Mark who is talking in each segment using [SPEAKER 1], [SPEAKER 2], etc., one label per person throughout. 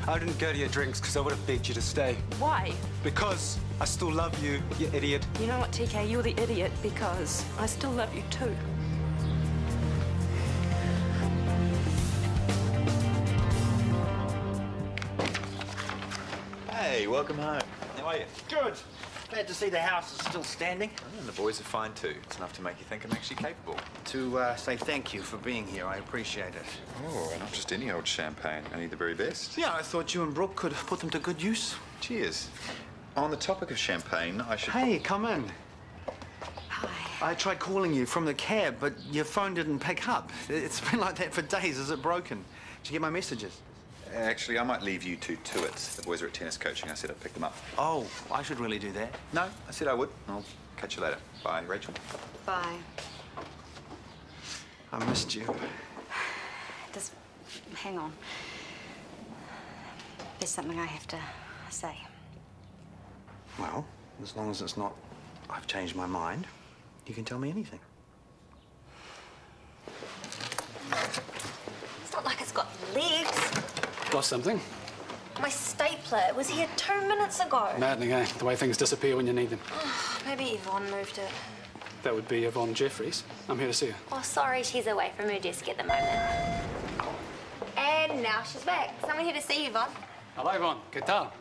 [SPEAKER 1] I didn't go to your drinks because I would have begged you to stay.
[SPEAKER 2] Why?
[SPEAKER 1] Because I still love you, you idiot.
[SPEAKER 2] You know what, TK? You're the idiot because I still love you too.
[SPEAKER 3] Hey, welcome home. How are you?
[SPEAKER 4] Good. Glad to see the house is still standing.
[SPEAKER 3] Oh, and the boys are fine too. It's enough to make you think I'm actually capable.
[SPEAKER 4] To say thank you for being here, I appreciate it.
[SPEAKER 3] Oh, not just any old champagne, only the very best.
[SPEAKER 4] Yeah, I thought you and Brooke could put them to good use.
[SPEAKER 3] Cheers. On the topic of champagne, I should...
[SPEAKER 4] Hey, come in.
[SPEAKER 2] Hi.
[SPEAKER 4] I tried calling you from the cab, but your phone didn't pick up. It's been like that for days. Is it broken? Did you get my messages?
[SPEAKER 3] Actually, I might leave you two to it. The boys are at tennis coaching. I said I'd pick them up.
[SPEAKER 4] Oh, I should really do that.
[SPEAKER 3] No, I said I would. I'll catch you later. Bye, Rachel.
[SPEAKER 2] Bye.
[SPEAKER 4] I missed you.
[SPEAKER 5] Just hang on. There's something I have to say.
[SPEAKER 4] Well, as long as it's not I've changed my mind, you can tell me anything.
[SPEAKER 6] It's not like it's got legs.
[SPEAKER 7] Got something?
[SPEAKER 6] My stapler, it was here 2 minutes ago.
[SPEAKER 7] Maddening, eh? The way things disappear when you need them.
[SPEAKER 6] Maybe Yvonne moved it.
[SPEAKER 7] That would be Yvonne Jeffries. I'm here to see her.
[SPEAKER 6] Oh, sorry, she's away from her desk at the moment. And now she's back. Someone here to see you, Yvonne.
[SPEAKER 7] Hello, Yvonne. ¿Qué tal?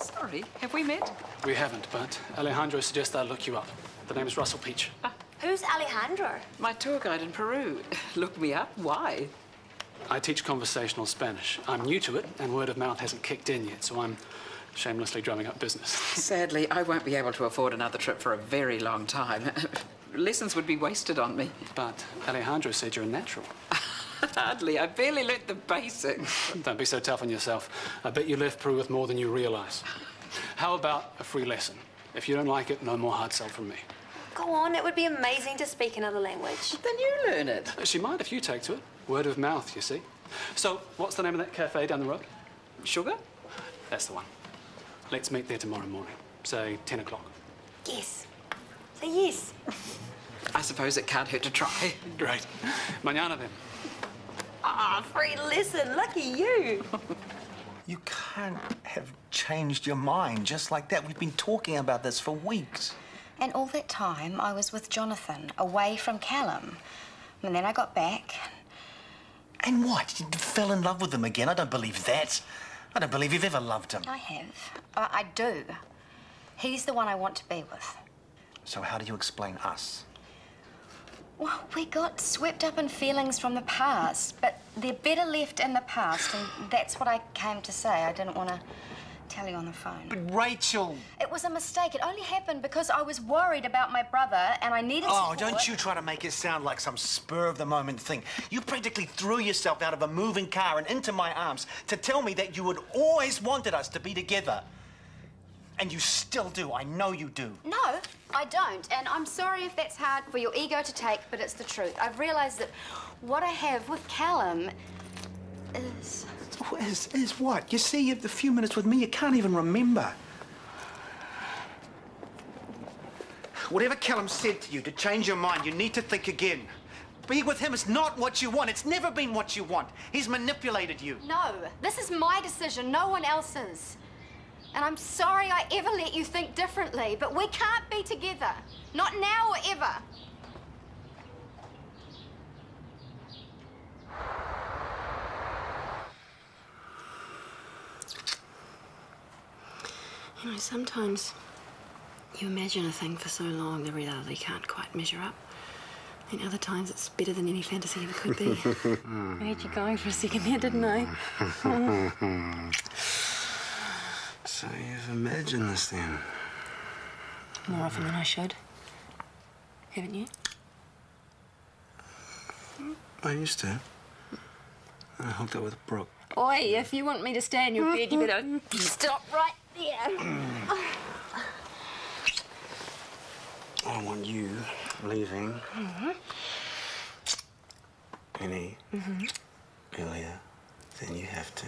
[SPEAKER 2] Sorry, have we met?
[SPEAKER 7] We haven't, but Alejandro suggests I look you up. The name is Russell Peach.
[SPEAKER 6] Who's Alejandro?
[SPEAKER 2] My tour guide in Peru. Look me up? Why?
[SPEAKER 7] I teach conversational Spanish. I'm new to it, and word of mouth hasn't kicked in yet, so I'm shamelessly drumming up business.
[SPEAKER 8] Sadly, I won't be able to afford another trip for a very long time. Lessons would be wasted on me.
[SPEAKER 7] But Alejandro said you're a natural.
[SPEAKER 8] Hardly. I barely learnt the basics.
[SPEAKER 7] Don't be so tough on yourself. I bet you left Peru with more than you realise. How about a free lesson? If you don't like it, no more hard sell from me.
[SPEAKER 6] Go on, it would be amazing to speak another language.
[SPEAKER 8] Then you learn it.
[SPEAKER 7] She might if you take to it. Word of mouth, you see. So, what's the name of that cafe down the road?
[SPEAKER 8] Sugar?
[SPEAKER 7] That's the one. Let's meet there tomorrow morning. Say 10 o'clock.
[SPEAKER 6] Yes. Say yes.
[SPEAKER 8] I suppose it can't hurt to try.
[SPEAKER 7] Great. Mañana then.
[SPEAKER 6] Ah, free lesson. Lucky you.
[SPEAKER 4] You can't have changed your mind just like that. We've been talking about this for weeks.
[SPEAKER 5] And all that time, I was with Jonathan, away from Callum. And then I got back.
[SPEAKER 4] And what? You fell in love with him again? I don't believe that. I don't believe you've ever loved him.
[SPEAKER 5] I have. I do. He's the one I want to be with.
[SPEAKER 4] So how do you explain us?
[SPEAKER 5] Well, we got swept up in feelings from the past, but they're better left in the past, and that's what I came to say. I didn't want to tell you on the phone.
[SPEAKER 4] But Rachel...
[SPEAKER 5] It was a mistake. It only happened because I was worried about my brother, and I needed support.
[SPEAKER 4] Oh, don't you try to make it sound like some spur-of-the-moment thing. You practically threw yourself out of a moving car and into my arms to tell me that you had always wanted us to be together. And you still do. I know you do.
[SPEAKER 5] No, I don't. And I'm sorry if that's hard for your ego to take, but it's the truth. I've realised that what I have with Callum is...
[SPEAKER 4] Is what? You see, the few minutes with me, you can't even remember. Whatever Callum said to you to change your mind, you need to think again. Being with him is not what you want. It's never been what you want. He's manipulated you.
[SPEAKER 5] No, this is my decision, no one else's. And I'm sorry I ever let you think differently, but we can't be together. Not now or ever.
[SPEAKER 2] You know, sometimes you imagine a thing for so long the reality can't quite measure up. And other times it's better than any fantasy ever could be. I had you going for a second there, didn't I?
[SPEAKER 1] So you've imagined this then?
[SPEAKER 2] More often than I should. Haven't you?
[SPEAKER 1] I used to. I hooked up with Brooke.
[SPEAKER 2] Oi, if you want me to stay in your bed, you better stop right there.
[SPEAKER 1] I want you leaving any earlier than you have to.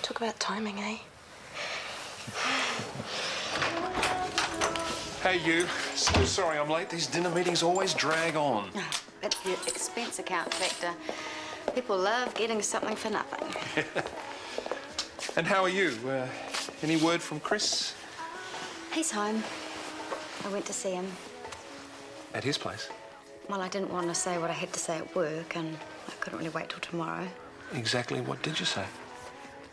[SPEAKER 2] Talk about timing, eh?
[SPEAKER 9] Hey, you. So sorry I'm late. These dinner meetings always drag on.
[SPEAKER 5] It's the expense account factor. People love getting something for nothing.
[SPEAKER 9] And how are you? Any word from Chris?
[SPEAKER 5] He's home. I went to see him.
[SPEAKER 9] At his place?
[SPEAKER 5] Well, I didn't want to say what I had to say at work, and I couldn't really wait till tomorrow.
[SPEAKER 9] Exactly what did you say?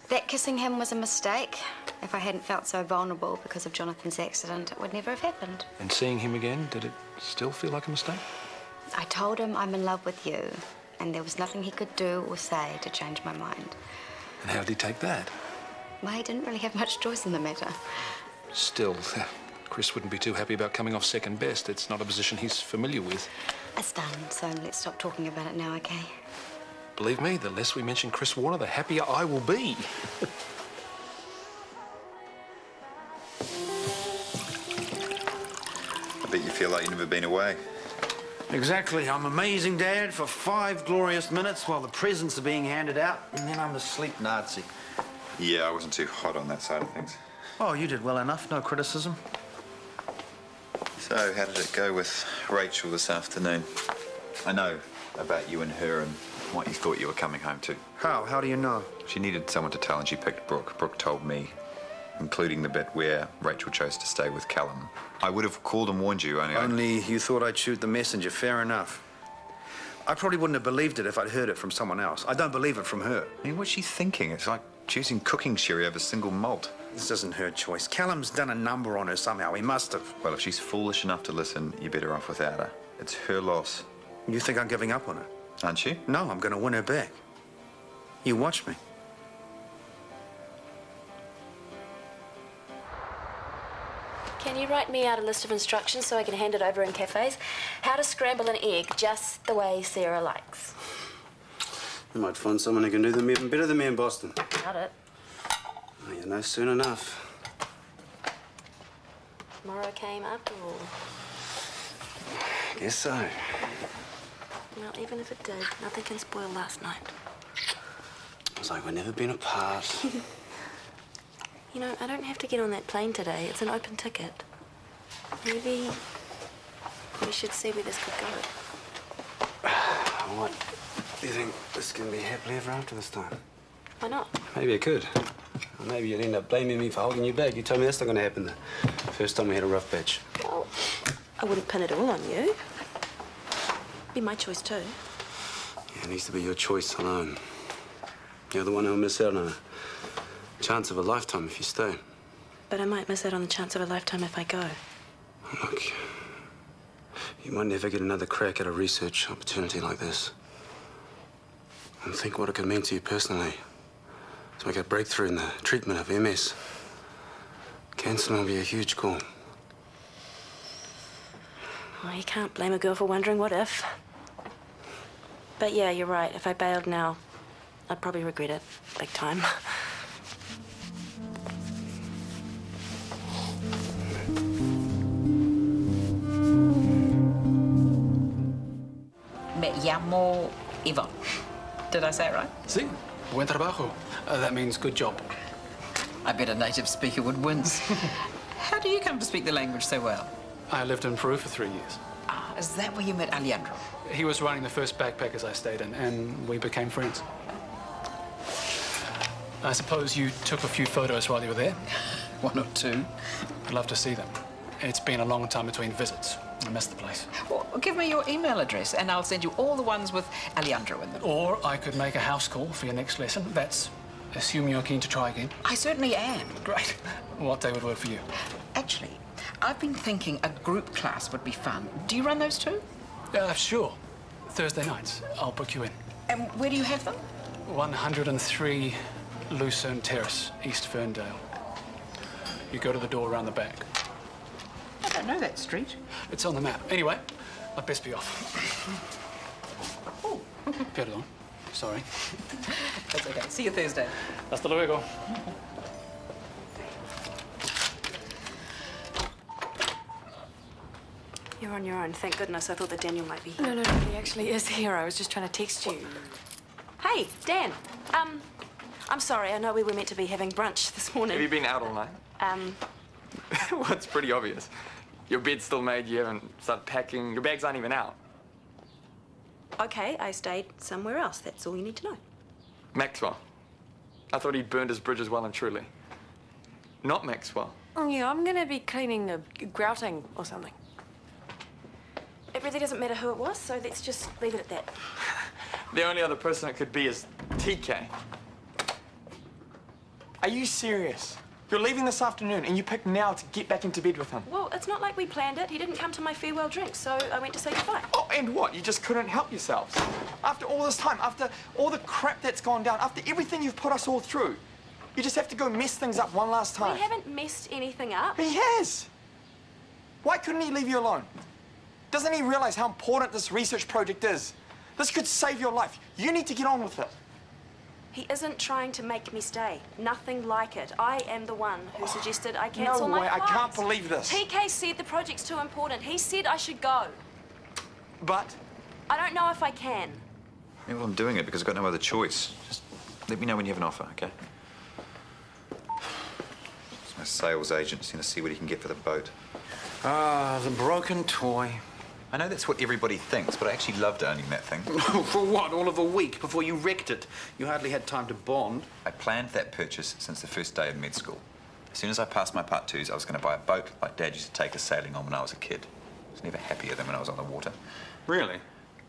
[SPEAKER 5] That kissing him was a mistake. If I hadn't felt so vulnerable because of Jonathan's accident, it would never have happened.
[SPEAKER 9] And seeing him again, did it still feel like a mistake?
[SPEAKER 5] I told him I'm in love with you, and there was nothing he could do or say to change my mind.
[SPEAKER 9] And how did he take that?
[SPEAKER 5] Well, he didn't really have much choice in the matter.
[SPEAKER 9] Still, Chris wouldn't be too happy about coming off second best. It's not a position he's familiar with.
[SPEAKER 5] It's done, so let's stop talking about it now, okay?
[SPEAKER 9] Believe me, the less we mention Chris Warner, the happier I will be.
[SPEAKER 3] I bet you feel like you've never been away.
[SPEAKER 4] Exactly. I'm amazing, Dad, for 5 glorious minutes while the presents are being handed out, and then I'm a sleep Nazi.
[SPEAKER 3] Yeah, I wasn't too hot on that side of things.
[SPEAKER 4] Oh, you did well enough. No criticism.
[SPEAKER 3] So, how did it go with Rachel this afternoon? I know about you and her and what you thought you were coming home to.
[SPEAKER 4] How? How do you know?
[SPEAKER 3] She needed someone to tell and she picked Brooke. Brooke told me, including the bit where Rachel chose to stay with Callum. I would have called and warned you,
[SPEAKER 4] Only you thought I'd shoot the messenger. Fair enough. I probably wouldn't have believed it if I'd heard it from someone else. I don't believe it from her.
[SPEAKER 3] I mean, what's she thinking? It's like choosing cooking sherry over single malt.
[SPEAKER 4] This isn't her choice. Callum's done a number on her somehow. He must have.
[SPEAKER 3] Well, if she's foolish enough to listen, you're better off without her. It's her loss.
[SPEAKER 4] You think I'm giving up on her?
[SPEAKER 3] Aren't you?
[SPEAKER 4] No, I'm going to win her back. You watch me.
[SPEAKER 2] Can you write me out a list of instructions so I can hand it over in cafes? How to scramble an egg just the way Sarah likes.
[SPEAKER 1] You might find someone who can do them even better than me in Boston.
[SPEAKER 2] Got it.
[SPEAKER 1] Oh, you know, soon enough.
[SPEAKER 2] Tomorrow came after all.
[SPEAKER 1] Guess so.
[SPEAKER 2] Well, even if it did, nothing can spoil last night.
[SPEAKER 1] It's like we've never been apart.
[SPEAKER 2] You know, I don't have to get on that plane today. It's an open ticket. Maybe we should see where this could go.
[SPEAKER 1] What? Do you think this can be happily ever after this time?
[SPEAKER 2] Why not?
[SPEAKER 1] Maybe it could. Or maybe you'd end up blaming me for holding you back. You told me that's not going to happen the first time we had a rough patch.
[SPEAKER 2] Well, I wouldn't pin it all on you. Be my choice too.
[SPEAKER 1] Yeah, it needs to be your choice alone. You're the one who'll miss out on a chance of a lifetime if you stay.
[SPEAKER 2] But I might miss out on the chance of a lifetime if I go.
[SPEAKER 1] Look, you might never get another crack at a research opportunity like this. And think what it could mean to you personally. To make a breakthrough in the treatment of MS. Cancer will be a huge call.
[SPEAKER 2] Well, you can't blame a girl for wondering what if. But yeah, you're right. If I bailed now, I'd probably regret it big time.
[SPEAKER 8] Me llamo Yvonne. Did I say it right?
[SPEAKER 7] Sí, buen trabajo. That means good job.
[SPEAKER 8] I bet a native speaker would wince. How do you come to speak the language so well?
[SPEAKER 7] I lived in Peru for 3 years.
[SPEAKER 8] Ah, is that where you met Alejandro?
[SPEAKER 7] He was running the first backpackers I stayed in, and we became friends. I suppose you took a few photos while you were there?
[SPEAKER 8] 1 or 2.
[SPEAKER 7] I'd love to see them. It's been a long time between visits. I miss the place.
[SPEAKER 8] Well, give me your email address and I'll send you all the ones with Alejandro in them.
[SPEAKER 7] Or I could make a house call for your next lesson. That's assuming you're keen to try again.
[SPEAKER 8] I certainly am.
[SPEAKER 7] Great. What day would work for you?
[SPEAKER 8] Actually, I've been thinking a group class would be fun. Do you run those too?
[SPEAKER 7] Sure. Thursday nights. I'll book you in.
[SPEAKER 8] And where do you have them?
[SPEAKER 7] 103 Lucerne Terrace, East Ferndale. You go to the door around the back.
[SPEAKER 8] I don't know that street.
[SPEAKER 7] It's on the map. Anyway, I'd best be off.
[SPEAKER 8] Oh.
[SPEAKER 7] Perdón. Sorry.
[SPEAKER 8] That's okay. See you Thursday.
[SPEAKER 7] Hasta luego.
[SPEAKER 2] You're on your own. Thank goodness. I thought that Daniel might be here.
[SPEAKER 10] No, he actually is here. I was just trying to text you.
[SPEAKER 2] Hey, Dan. I'm sorry. I know we were meant to be having brunch this morning.
[SPEAKER 11] Have you been out all night? Well, it's pretty obvious. Your bed's still made, you haven't started packing, your bags aren't even out.
[SPEAKER 10] Okay, I stayed somewhere else. That's all you need to know.
[SPEAKER 11] Maxwell. I thought he'd burned his bridges well and truly. Not Maxwell.
[SPEAKER 10] Oh, yeah, I'm gonna be cleaning a grouting or something. It really doesn't matter who it was, so let's just leave it at that.
[SPEAKER 11] The only other person it could be is TK. Are you serious? You're leaving this afternoon and you picked now to get back into bed with him.
[SPEAKER 10] Well, it's not like we planned it. He didn't come to my farewell drink, so I went to say goodbye.
[SPEAKER 11] Oh, and what? You just couldn't help yourselves? After all this time, after all the crap that's gone down, after everything you've put us all through, you just have to go mess things up one last time.
[SPEAKER 10] We haven't messed anything up.
[SPEAKER 11] He has. Why couldn't he leave you alone? Doesn't he realize how important this research project is? This could save your life. You need to get on with it.
[SPEAKER 10] He isn't trying to make me stay. Nothing like it. I am the one who suggested I cancel my flights.
[SPEAKER 11] No way, I can't believe this.
[SPEAKER 10] TK said the project's too important. He said I should go.
[SPEAKER 11] But?
[SPEAKER 10] I don't know if I can.
[SPEAKER 3] Yeah, well, I'm doing it because I've got no other choice. Just let me know when you have an offer, okay? It's my sales agent's going to see what he can get for the boat.
[SPEAKER 4] Ah, the broken toy.
[SPEAKER 3] I know that's what everybody thinks, but I actually loved owning that thing.
[SPEAKER 4] For what? All of a week before you wrecked it. You hardly had time to bond.
[SPEAKER 3] I planned that purchase since the first day of med school. As soon as I passed my Part 2s, I was going to buy a boat like Dad used to take us sailing on when I was a kid. I was never happier than when I was on the water.
[SPEAKER 4] Really?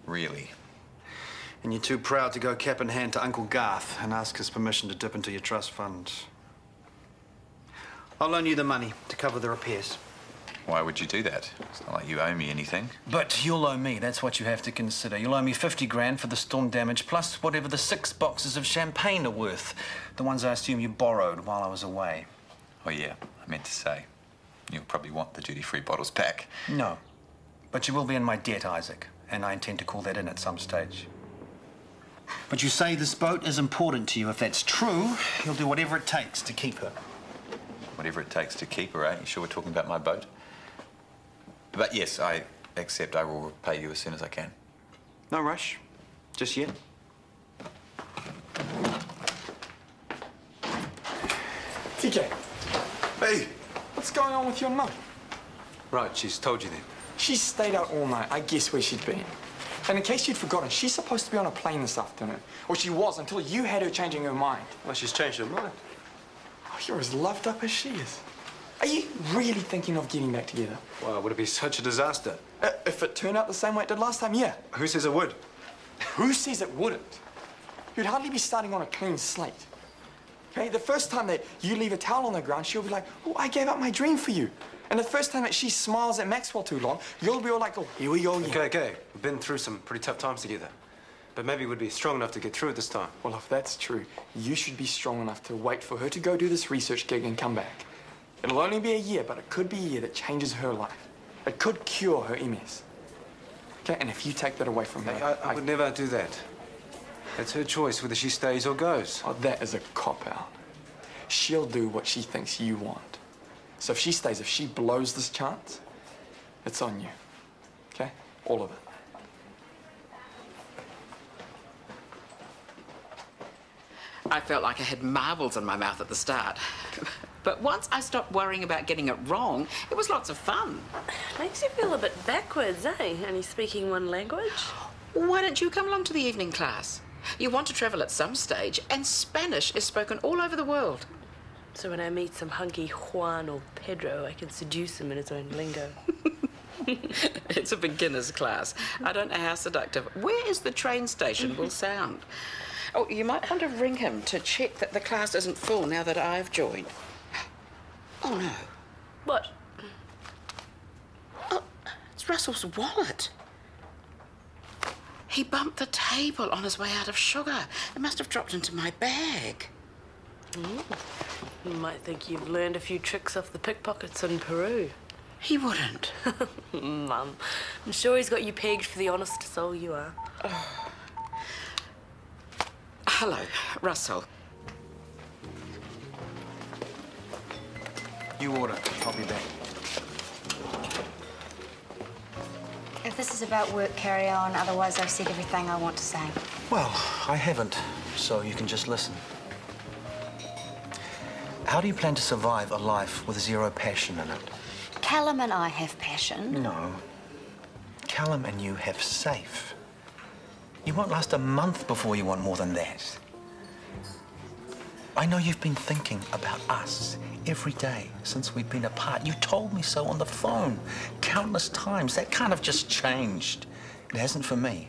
[SPEAKER 3] Really.
[SPEAKER 4] And you're too proud to go cap in hand to Uncle Garth and ask his permission to dip into your trust fund. I'll loan you the money to cover the repairs.
[SPEAKER 3] Why would you do that? It's not like you owe me anything.
[SPEAKER 4] But you'll owe me, that's what you have to consider. You'll owe me 50 grand for the storm damage, plus whatever the 6 boxes of champagne are worth. The ones I assume you borrowed while I was away.
[SPEAKER 3] Oh, yeah, I meant to say. You'll probably want the duty-free bottles back.
[SPEAKER 4] No. But you will be in my debt, Isaac, and I intend to call that in at some stage. But you say this boat is important to you. If that's true, you'll do whatever it takes to keep her.
[SPEAKER 3] Whatever it takes to keep her, eh? You sure we're talking about my boat? But yes, I accept I will repay you as soon as I can.
[SPEAKER 4] No rush. Just yet.
[SPEAKER 11] TK.
[SPEAKER 1] Hey!
[SPEAKER 11] What's going on with your mum?
[SPEAKER 1] Right, she's told you then.
[SPEAKER 11] She stayed out all night. I guess where she'd been. And in case you'd forgotten, she's supposed to be on a plane this afternoon. Or she was until you had her changing her mind.
[SPEAKER 1] Well, she's changed her mind.
[SPEAKER 11] Oh, you're as loved up as she is. Are you really thinking of getting back together?
[SPEAKER 1] Well, would it be such a disaster?
[SPEAKER 11] If it turned out the same way it did last time, yeah.
[SPEAKER 1] Who says it would?
[SPEAKER 11] Who says it wouldn't? You'd hardly be starting on a clean slate. Okay, the first time that you leave a towel on the ground, she'll be like, oh, I gave up my dream for you. And the first time that she smiles at Maxwell too long, you'll be all like, oh, here we go again.
[SPEAKER 1] Okay. We've been through some pretty tough times together. But maybe we'd be strong enough to get through it this time.
[SPEAKER 11] Well, if that's true, you should be strong enough to wait for her to go do this research gig and come back. It'll only be a year, but it could be a year that changes her life. It could cure her MS. Okay, and if you take that away from her...
[SPEAKER 1] Hey, I would never do that. It's her choice whether she stays or goes.
[SPEAKER 11] Oh, that is a cop-out. She'll do what she thinks you want. So if she stays, if she blows this chance, it's on you. Okay? All of it.
[SPEAKER 8] I felt like I had marbles in my mouth at the start. But once I stopped worrying about getting it wrong, it was lots of fun.
[SPEAKER 10] Makes you feel a bit backwards, eh? Only speaking one language.
[SPEAKER 8] Why don't you come along to the evening class? You want to travel at some stage, and Spanish is spoken all over the world.
[SPEAKER 10] So when I meet some hunky Juan or Pedro, I can seduce him in his own lingo.
[SPEAKER 8] It's a beginner's class. I don't know how seductive. Where is the train station will sound. Oh, you might want to ring him to check that the class isn't full now that I've joined. Oh, no.
[SPEAKER 10] What?
[SPEAKER 8] Oh, it's Russell's wallet. He bumped the table on his way out of sugar. It must have dropped into my bag.
[SPEAKER 10] You might think you've learned a few tricks off the pickpockets in Peru.
[SPEAKER 8] He wouldn't.
[SPEAKER 10] Mum, I'm sure he's got you pegged for the honest soul you are.
[SPEAKER 8] Oh. Hello, Russell.
[SPEAKER 4] You order. I'll be back.
[SPEAKER 5] If this is about work, carry on. Otherwise, I've said everything I want to say.
[SPEAKER 4] Well, I haven't, so you can just listen. How do you plan to survive a life with zero passion in it?
[SPEAKER 5] Callum and I have passion.
[SPEAKER 4] No. Callum and you have safe. You won't last a month before you want more than that. I know you've been thinking about us every day since we've been apart. You told me so on the phone countless times. That can't have just changed. It hasn't for me.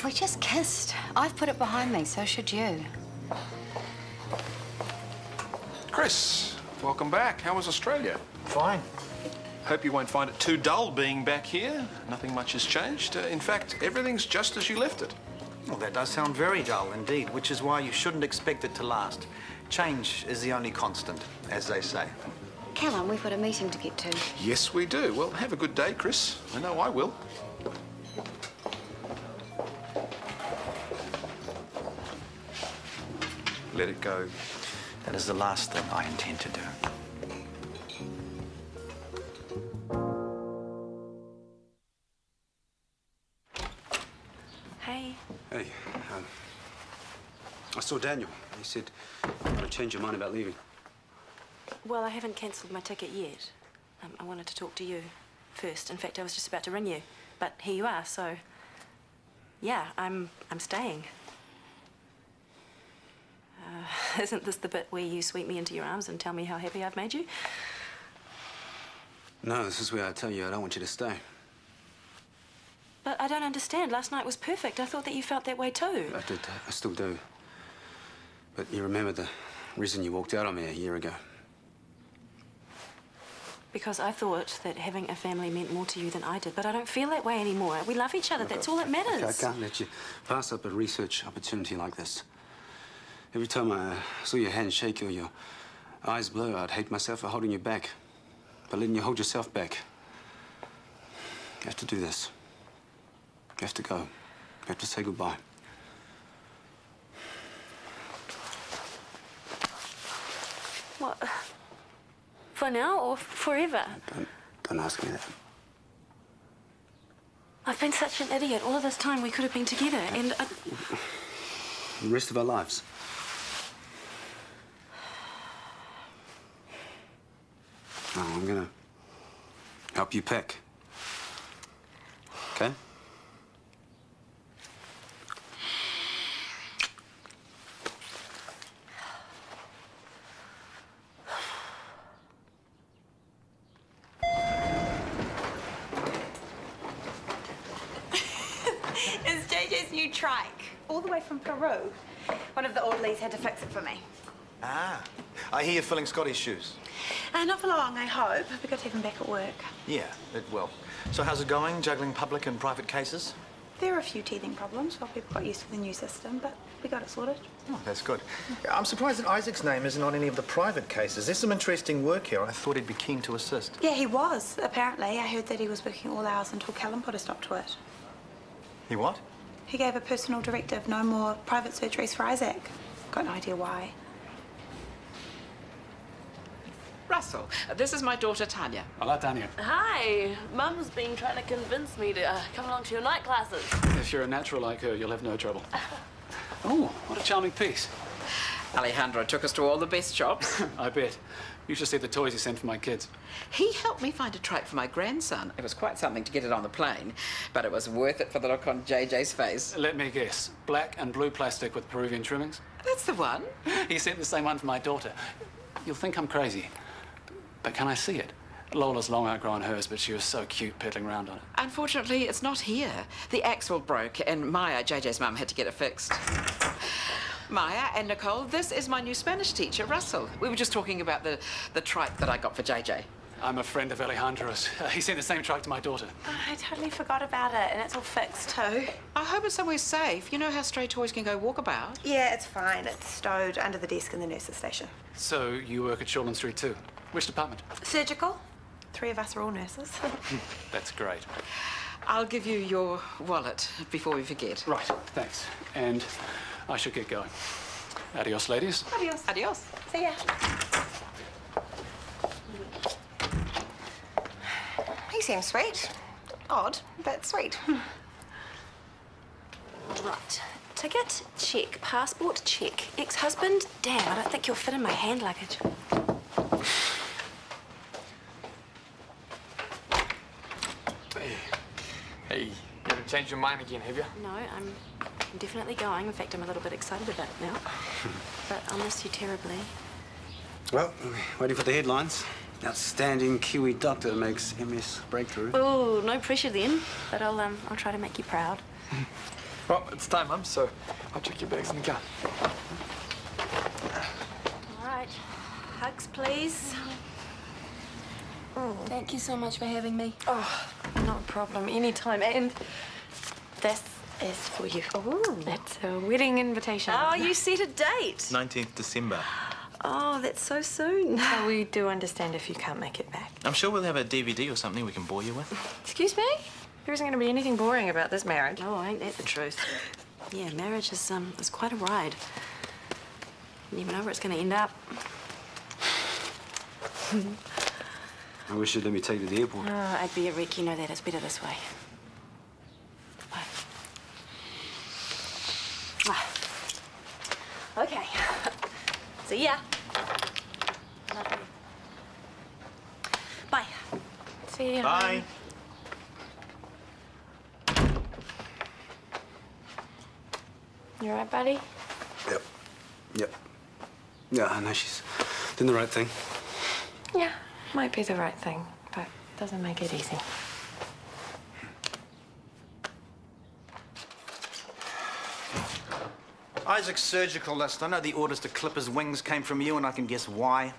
[SPEAKER 5] We just kissed. I've put it behind me, so should you.
[SPEAKER 9] Chris, welcome back. How was Australia?
[SPEAKER 4] Fine.
[SPEAKER 9] Hope you won't find it too dull being back here. Nothing much has changed. In fact, everything's just as you left it.
[SPEAKER 4] Well, that does sound very dull indeed, which is why you shouldn't expect it to last. Change is the only constant, as they say.
[SPEAKER 5] Callum, we've got a meeting to get to.
[SPEAKER 9] Yes, we do. Well, have a good day, Chris. I know I will. Let it go.
[SPEAKER 4] That is the last thing I intend to do.
[SPEAKER 10] Hey.
[SPEAKER 1] Hey, I saw Daniel. He said you want to change your mind about leaving.
[SPEAKER 10] Well, I haven't cancelled my ticket yet. I wanted to talk to you first. In fact, I was just about to ring you. But here you are, so... Yeah, I'm staying. Isn't this the bit where you sweep me into your arms and tell me how happy I've made you?
[SPEAKER 1] No, this is where I tell you I don't want you to stay.
[SPEAKER 10] But I don't understand. Last night was perfect. I thought that you felt that way too.
[SPEAKER 1] I did. I still do. But you remember the reason you walked out on me a year ago?
[SPEAKER 10] Because I thought that having a family meant more to you than I did. But I don't feel that way anymore. We love each other. That's all that matters.
[SPEAKER 1] I can't let you pass up a research opportunity like this. Every time I saw your hand shake or your eyes blur, I'd hate myself for holding you back. For letting you hold yourself back. You have to do this. You have to go. You have to say goodbye.
[SPEAKER 10] What? For now or forever?
[SPEAKER 1] Don't ask me that.
[SPEAKER 10] I've been such an idiot. All of this time we could have been together and...
[SPEAKER 1] The rest of our lives. Now, I'm gonna help you pack. Okay?
[SPEAKER 6] It's JJ's new trike, all the way from Peru. One of the orderlies had to fix it for me.
[SPEAKER 4] Ah, I hear you're filling Scotty's shoes.
[SPEAKER 6] Not for long, I hope. We got to have him back at work.
[SPEAKER 4] Yeah, it will. So how's it going, juggling public and private cases?
[SPEAKER 6] There are a few teething problems while people got used to the new system, but we got it sorted.
[SPEAKER 4] Oh, that's good. I'm surprised that Isaac's name isn't on any of the private cases. There's some interesting work here. I thought he'd be keen to assist.
[SPEAKER 6] Yeah, he was, apparently. I heard that he was working all hours until Callum put a stop to it.
[SPEAKER 4] He what?
[SPEAKER 6] He gave a personal directive, no more private surgeries for Isaac. Got no idea why.
[SPEAKER 8] Russell, this is my daughter, Tanya.
[SPEAKER 7] Hello, Tanya.
[SPEAKER 12] Hi. Mum's been trying to convince me to come along to your night classes.
[SPEAKER 7] If you're a natural like her, you'll have no trouble. Oh, what a charming piece.
[SPEAKER 8] Alejandro took us to all the best shops.
[SPEAKER 7] I bet. You should see the toys he sent for my kids.
[SPEAKER 8] He helped me find a trike for my grandson. It was quite something to get it on the plane, but it was worth it for the look on JJ's face.
[SPEAKER 7] Let me guess. Black and blue plastic with Peruvian trimmings?
[SPEAKER 8] That's the one.
[SPEAKER 7] He sent the same one for my daughter. You'll think I'm crazy, but can I see it? Lola's long outgrown hers, but she was so cute peddling around on it.
[SPEAKER 8] Unfortunately, it's not here. The axle broke, and Maya, JJ's mum, had to get it fixed. Maya and Nicole, this is my new Spanish teacher, Russell. We were just talking about the trike that I got for JJ.
[SPEAKER 7] I'm a friend of Alejandro's. He sent the same trike to my daughter.
[SPEAKER 6] Oh, I totally forgot about it, and it's all fixed too.
[SPEAKER 8] I hope it's somewhere safe. You know how stray toys can go walkabout?
[SPEAKER 6] Yeah, it's fine. It's stowed under the desk in the nurse's station.
[SPEAKER 7] So you work at Shortland Street too? Which department?
[SPEAKER 6] Surgical. 3 of us are all nurses.
[SPEAKER 7] That's great.
[SPEAKER 8] I'll give you your wallet before we forget.
[SPEAKER 7] Right, thanks. And I should get going. Adios, ladies.
[SPEAKER 6] Adios.
[SPEAKER 8] Adios.
[SPEAKER 6] See ya. He seems sweet. Odd, but sweet.
[SPEAKER 10] Right. Ticket, check. Passport, check. Ex-husband, damn, I don't think you'll fit in my hand luggage.
[SPEAKER 11] Hey, you had a Changed your mind again, have you?
[SPEAKER 10] No, I'm definitely going. In fact, I'm a little bit excited about it now. But I'll miss you terribly.
[SPEAKER 1] Well, waiting for the headlines. Outstanding Kiwi doctor makes MS breakthrough.
[SPEAKER 10] Oh, no pressure then. But I'll try to make you proud.
[SPEAKER 11] Well, it's time, Mum, so I'll check your bags in the car.
[SPEAKER 10] All right. Hugs, please. Thank you so much for having me.
[SPEAKER 12] Oh, not a problem. Anytime. And this is for you. Oh, that's a wedding invitation.
[SPEAKER 10] Oh, you set a date.
[SPEAKER 13] 19th December.
[SPEAKER 10] Oh, that's so soon.
[SPEAKER 12] So we do understand if you can't make it back.
[SPEAKER 13] I'm sure we'll have a DVD or something we can bore you with.
[SPEAKER 12] Excuse me? There isn't going to be anything boring about this marriage.
[SPEAKER 10] Oh, ain't that the truth? Yeah, marriage is quite a ride. You never know where it's going to end up.
[SPEAKER 1] I wish you'd let me take you to the airport.
[SPEAKER 10] Oh, I'd be a wreck. You know that. It's better this way. Bye. Ah. Okay. See ya. Lovely. Bye.
[SPEAKER 12] See ya.
[SPEAKER 4] Bye.
[SPEAKER 12] You all right, buddy?
[SPEAKER 1] Yep. Yeah, I know she's doing the right thing.
[SPEAKER 12] Yeah, might be the right thing, but doesn't make it easy.
[SPEAKER 4] Isaac's surgical list. I know the orders to clip his wings came from you, and I can guess why.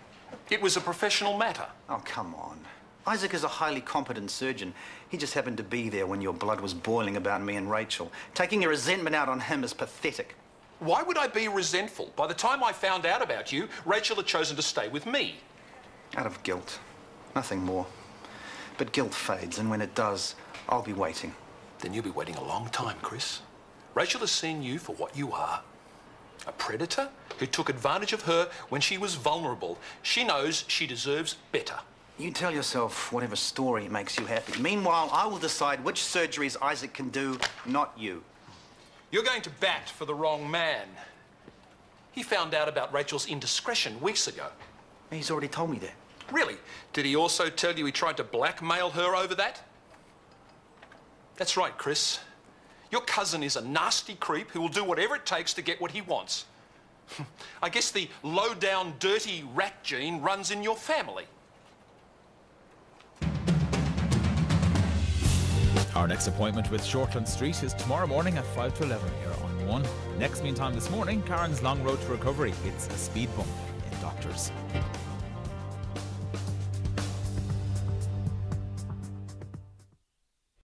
[SPEAKER 9] It was a professional matter.
[SPEAKER 4] Oh, come on. Isaac is a highly competent surgeon. He just happened to be there when your blood was boiling about me and Rachel. Taking your resentment out on him is pathetic.
[SPEAKER 9] Why would I be resentful? By the time I found out about you, Rachel had chosen to stay with me.
[SPEAKER 4] Out of guilt. Nothing more. But guilt fades, and when it does, I'll be waiting.
[SPEAKER 9] Then you'll be waiting a long time, Chris. Rachel has seen you for what you are. A predator who took advantage of her when she was vulnerable. She knows she deserves better.
[SPEAKER 4] You tell yourself whatever story makes you happy. Meanwhile, I will decide which surgeries Isaac can do, not you.
[SPEAKER 9] You're going to bat for the wrong man. He found out about Rachel's indiscretion weeks ago.
[SPEAKER 4] He's already told me that.
[SPEAKER 9] Really? Did he also tell you he tried to blackmail her over that? That's right, Chris. Your cousin is a nasty creep who will do whatever it takes to get what he wants. I guess the low-down, dirty rat gene runs in your family.
[SPEAKER 14] Our next appointment with Shortland Street is tomorrow morning at 5 to 11 here on 1. Next, meantime, this morning, Karen's long road to recovery hits a speed bump in Doctors.